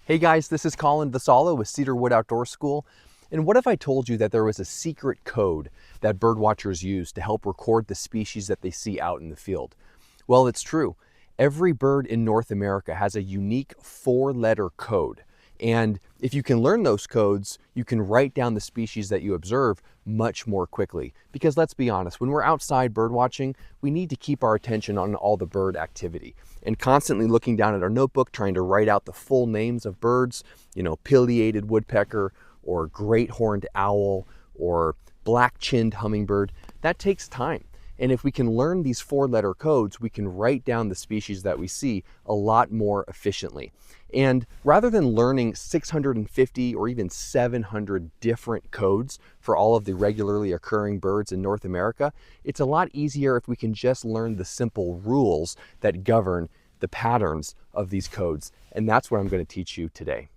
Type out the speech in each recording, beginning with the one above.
Hey guys, this is Colin Vassallo with Cedarwood Outdoor School. And what if I told you that there was a secret code that birdwatchers use to help record the species that they see out in the field? Well, it's true. Every bird in North America has a unique 4-letter code. And if you can learn those codes, you can write down the species that you observe much more quickly. Because let's be honest, when we're outside bird watching, we need to keep our attention on all the bird activity. And constantly looking down at our notebook, trying to write out the full names of birds, pileated woodpecker, or great horned owl, or black-chinned hummingbird, that takes time. And if we can learn these 4-letter codes, we can write down the species that we see a lot more efficiently. And rather than learning 650 or even 700 different codes for all of the regularly occurring birds in North America, it's a lot easier if we can just learn the simple rules that govern the patterns of these codes. And that's what I'm going to teach you today.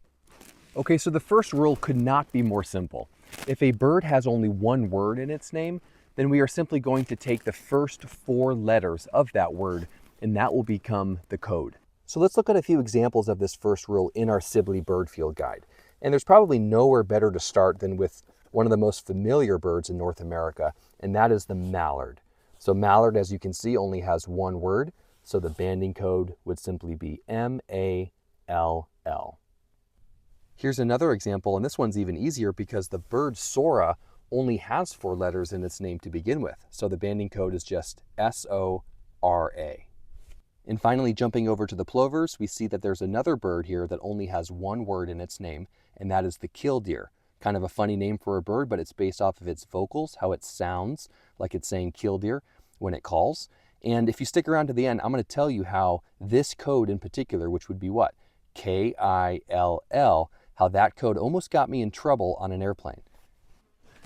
Okay, so the first rule could not be more simple. If a bird has only one word in its name, then we are simply going to take the first 4 letters of that word, and that will become the code. So let's look at a few examples of this first rule in our Sibley Bird Field Guide. And there's probably nowhere better to start than with one of the most familiar birds in North America, and that is the mallard. So mallard, as you can see, only has one word, so the banding code would simply be M-A-L-L. Here's another example, and this one's even easier because the bird sora only has 4 letters in its name to begin with. So the banding code is just S-O-R-A. And finally, jumping over to the plovers, we see that there's another bird here that only has one word in its name, and that is the killdeer. Kind of a funny name for a bird, but it's based off of its vocals, how it sounds like it's saying killdeer when it calls. And if you stick around to the end, I'm going to tell you how this code in particular, which would be what? K-I-L-L, how that code almost got me in trouble on an airplane.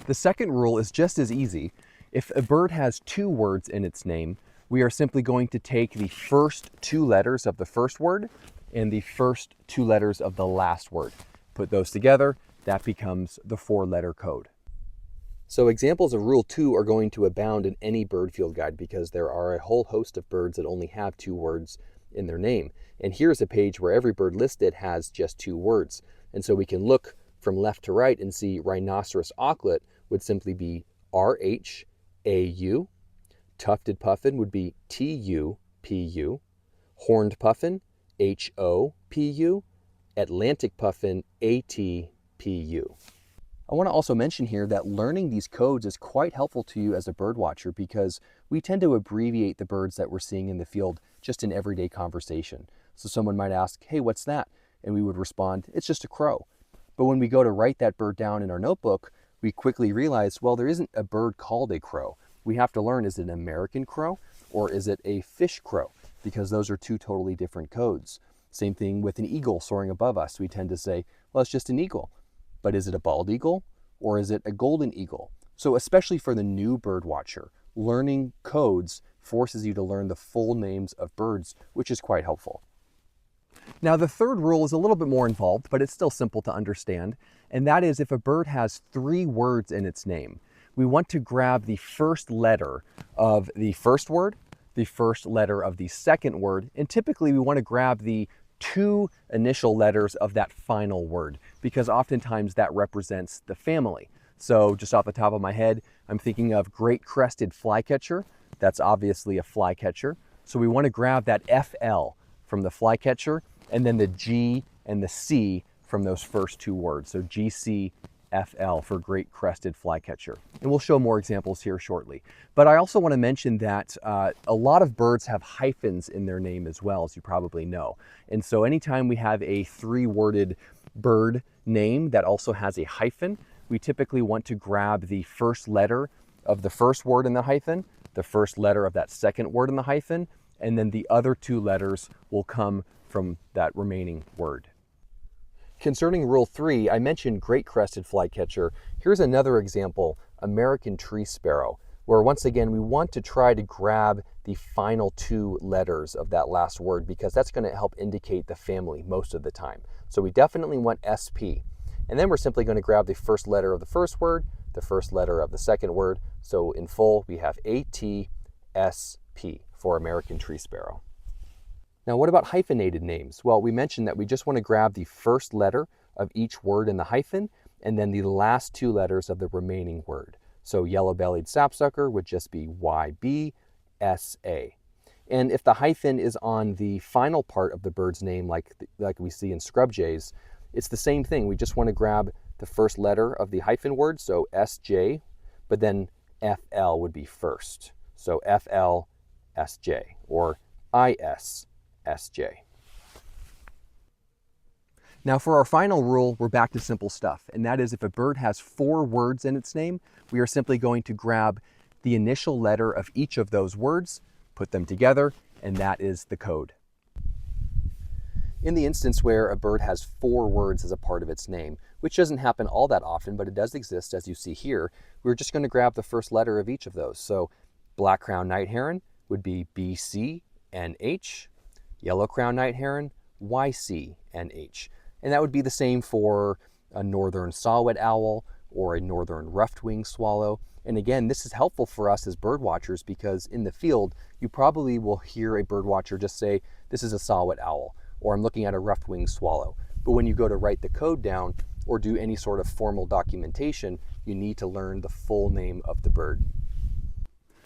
The second rule is just as easy. If a bird has 2 words in its name, we are simply going to take the first 2 letters of the first word and the first 2 letters of the last word. Put those together, that becomes the 4-letter code. So examples of Rule 2 are going to abound in any bird field guide because there are a whole host of birds that only have 2 words in their name. And here's a page where every bird listed has just 2 words. And so we can look from left to right and see rhinoceros auklet would simply be R-H-A-U. Tufted puffin would be T-U-P-U. Horned puffin, H-O-P-U. Atlantic puffin, A-T-P-U. I want to also mention here that learning these codes is quite helpful to you as a bird watcher because we tend to abbreviate the birds that we're seeing in the field just in everyday conversation. So someone might ask, hey, what's that? And we would respond, it's just a crow. But when we go to write that bird down in our notebook, we quickly realize, well, there isn't a bird called a crow. We have to learn, is it an American crow or is it a fish crow? Because those are 2 totally different codes. Same thing with an eagle soaring above us. We tend to say, well, it's just an eagle. But is it a bald eagle or is it a golden eagle? So especially for the new bird watcher, learning codes forces you to learn the full names of birds, which is quite helpful. Now the third rule is a little bit more involved, but it's still simple to understand. And that is if a bird has 3 words in its name, we want to grab the first letter of the first word, the first letter of the second word, and typically we want to grab the 2 initial letters of that final word because oftentimes that represents the family. So just off the top of my head, I'm thinking of great crested flycatcher. That's obviously a flycatcher. So we want to grab that FL from the flycatcher and then the G and the C from those first 2 words. So GCFL for great crested flycatcher. And we'll show more examples here shortly. But I also want to mention that a lot of birds have hyphens in their name as well, as you probably know. And so anytime we have a 3-worded bird name that also has a hyphen, we typically want to grab the first letter of the first word in the hyphen, the first letter of that second word in the hyphen, and then the other 2 letters will come from that remaining word. Concerning Rule 3, I mentioned great crested flycatcher. Here's another example, American tree sparrow, where once again we want to try to grab the final 2 letters of that last word because that's going to help indicate the family most of the time. So we definitely want SP. And then we're simply going to grab the first letter of the first word, the first letter of the second word. So in full, we have ATSP for American tree sparrow. Now, what about hyphenated names? Well, we mentioned that we just want to grab the first letter of each word in the hyphen and then the last two letters of the remaining word. So yellow-bellied sapsucker would just be YBSA. And if the hyphen is on the final part of the bird's name, like we see in scrub jays, it's the same thing. We just want to grab the first letter of the hyphen word, so SJ, but then FL would be first. So FLSJ or ISSJ. Now for our final rule, we're back to simple stuff, and that is if a bird has 4 words in its name, we are simply going to grab the initial letter of each of those words, put them together, and that is the code. In the instance where a bird has 4 words as a part of its name, which doesn't happen all that often, but it does exist as you see here, we're just going to grab the first letter of each of those. So black-crowned night heron would be BCNH, yellow-crowned night heron, YCNH. And that would be the same for a northern saw-whet owl or a northern ruffed-winged swallow. And again, this is helpful for us as bird watchers because in the field, you probably will hear a bird watcher just say, this is a saw-whet owl, or I'm looking at a ruffed-winged swallow. But when you go to write the code down or do any sort of formal documentation, you need to learn the full name of the bird.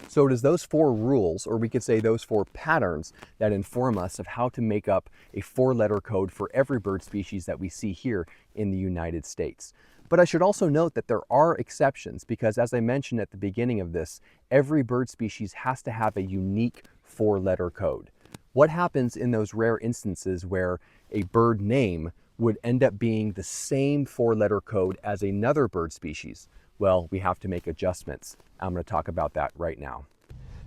So it is those 4 rules, or we could say those 4 patterns, that inform us of how to make up a 4-letter code for every bird species that we see here in the United States. But I should also note that there are exceptions because, as I mentioned at the beginning of this, every bird species has to have a unique 4-letter code. What happens in those rare instances where a bird name would end up being the same 4-letter code as another bird species? Well, we have to make adjustments. I'm going to talk about that right now.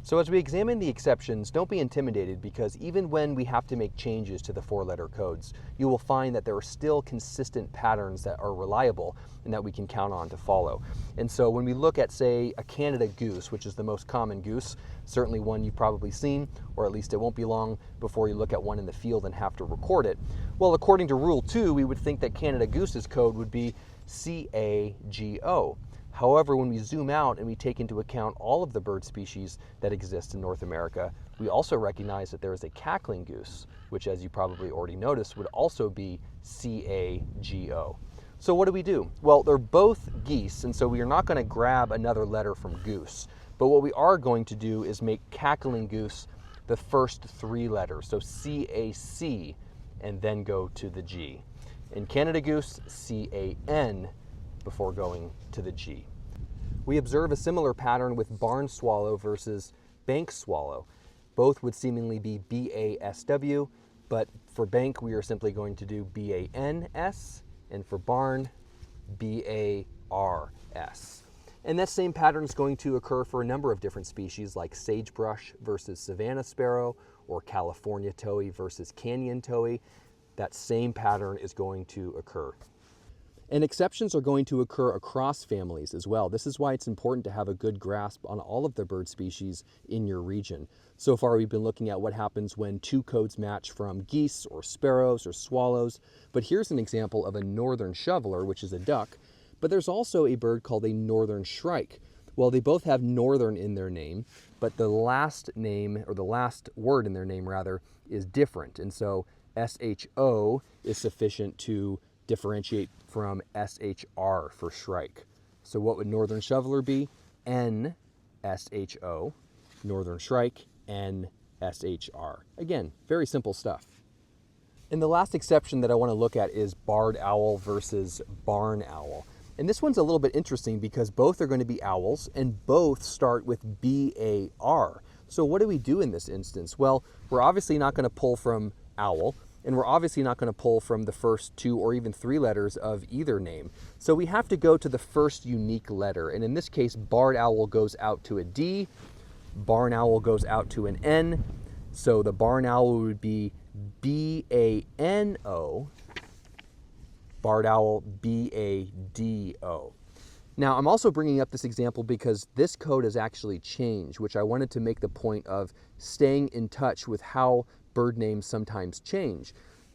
So as we examine the exceptions, don't be intimidated because even when we have to make changes to the 4-letter codes, you will find that there are still consistent patterns that are reliable and that we can count on to follow. And so when we look at, say, a Canada goose, which is the most common goose, certainly one you've probably seen, or at least it won't be long before you look at one in the field and have to record it. Well, according to Rule 2, we would think that Canada goose's code would be CAGO. However, when we zoom out and we take into account all of the bird species that exist in North America, we also recognize that there is a cackling goose, which, as you probably already noticed, would also be CAGO. So what do? Well, they're both geese, and so we are not going to grab another letter from goose. But what we are going to do is make cackling goose the first 3 letters, so CAC, and then go to the G. In Canada goose, CAN before going to the G. We observe a similar pattern with barn swallow versus bank swallow. Both would seemingly be BASW, but for bank we are simply going to do BANS, and for barn, BARS. And that same pattern is going to occur for a number of different species like sagebrush versus savanna sparrow, or California towhee versus canyon towhee. That same pattern is going to occur. And exceptions are going to occur across families as well. This is why it's important to have a good grasp on all of the bird species in your region. So far we've been looking at what happens when 2 codes match from geese or sparrows or swallows, but here's an example of a northern shoveler, which is a duck, but there's also a bird called a northern shrike. Well, they both have northern in their name, but the last name, or the last word in their name rather, is different, and so SHO is sufficient to differentiate from SHR for shrike. So what would northern shoveler be? NSHO, northern shrike, NSHR. Again, very simple stuff. And the last exception that I want to look at is barred owl versus barn owl. And this one's a little bit interesting because both are going to be owls and both start with BAR. So what do we do in this instance? Well, we're obviously not going to pull from owl, and we're obviously not going to pull from the first 2 or even 3 letters of either name. So we have to go to the first unique letter. And in this case, barred owl goes out to a D, barn owl goes out to an N. So the barn owl would be BANO, barred owl BADO. Now, I'm also bringing up this example because this code has actually changed, which I wanted to make the point of staying in touch with how bird names sometimes change.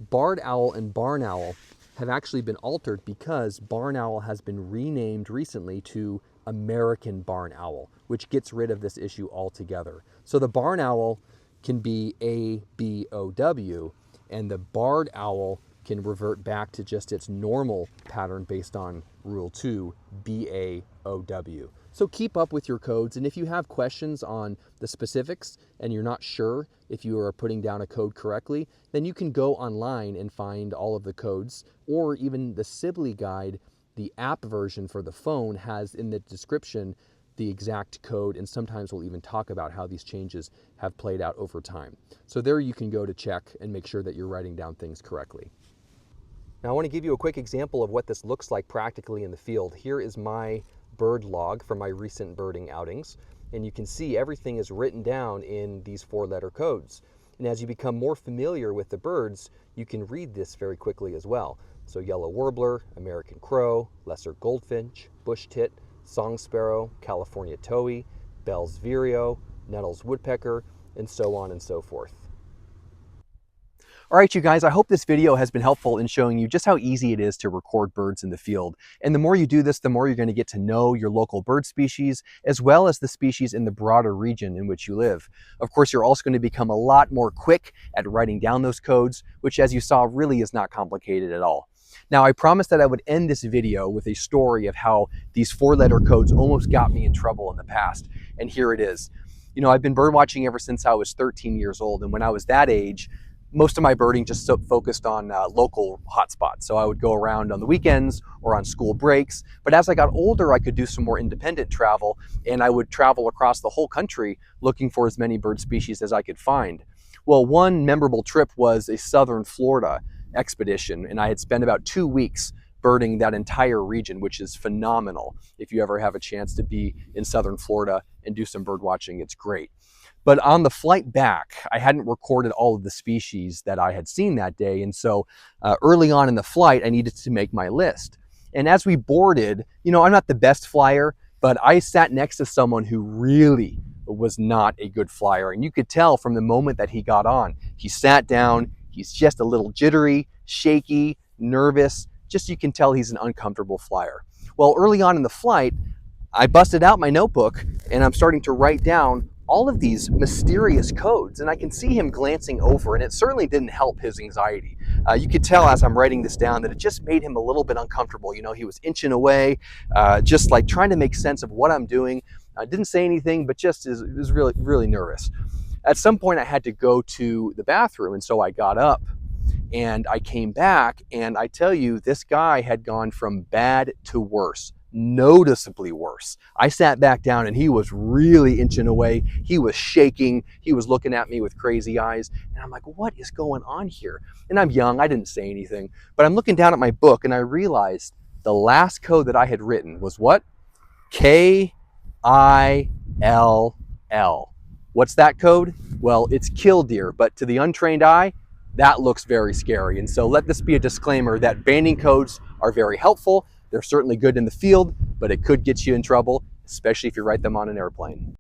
Barred owl and barn owl have actually been altered because barn owl has been renamed recently to American barn owl, which gets rid of this issue altogether. So the barn owl can be A, B, O, W, and the barred owl can revert back to just its normal pattern based on rule 2, B, A, O, W. So keep up with your codes, and if you have questions on the specifics and you're not sure if you are putting down a code correctly, then you can go online and find all of the codes, or even the Sibley guide, the app version for the phone, has in the description the exact code, and sometimes we'll even talk about how these changes have played out over time. So there you can go to check and make sure that you're writing down things correctly. Now I want to give you a quick example of what this looks like practically in the field. Here is my bird log from my recent birding outings, and you can see everything is written down in these 4-letter codes. And as you become more familiar with the birds, you can read this very quickly as well. So yellow warbler, American crow, lesser goldfinch, bush tit, song sparrow, California towhee, Bell's vireo, Nettles woodpecker, and so on and so forth. All right, you guys, I hope this video has been helpful in showing you just how easy it is to record birds in the field. And the more you do this, the more you're going to get to know your local bird species, as well as the species in the broader region in which you live. Of course, you're also going to become a lot more quick at writing down those codes, which, as you saw, really is not complicated at all. Now, I promised that I would end this video with a story of how these 4-letter codes almost got me in trouble in the past. And here it is. You know, I've been bird watching ever since I was 13 years old. And when I was that age, most of my birding just focused on local hotspots. So I would go around on the weekends or on school breaks. But as I got older, I could do some more independent travel, and I would travel across the whole country looking for as many bird species as I could find. Well, one memorable trip was a southern Florida expedition, and I had spent about 2 weeks birding that entire region, which is phenomenal. If you ever have a chance to be in southern Florida and do some bird watching, it's great. But on the flight back, I hadn't recorded all of the species that I had seen that day. And so early on in the flight, I needed to make my list. And as we boarded, you know, I'm not the best flyer, but I sat next to someone who really was not a good flyer. And you could tell from the moment that he got on, he sat down, he's just a little jittery, shaky, nervous. Just you can tell he's an uncomfortable flyer. Well, early on in the flight, I busted out my notebook and I'm starting to write down all of these mysterious codes, and I can see him glancing over, and it certainly didn't help his anxiety. You could tell as I'm writing this down that it just made him a little bit uncomfortable. You know, he was inching away, just like trying to make sense of what I'm doing. I didn't say anything, but just was really, really nervous. At some point, I had to go to the bathroom, and so I got up and I came back, and I tell you, this guy had gone from bad to worse. Noticeably worse. I sat back down and he was really inching away. He was shaking. He was looking at me with crazy eyes. And I'm like, what is going on here? And I'm young. I didn't say anything. But I'm looking down at my book and I realized the last code that I had written was what? K-I-L-L. What's that code? Well, it's killdeer. But to the untrained eye, that looks very scary. And so let this be a disclaimer that banding codes are very helpful. They're certainly good in the field, but it could get you in trouble, especially if you write them on an airplane.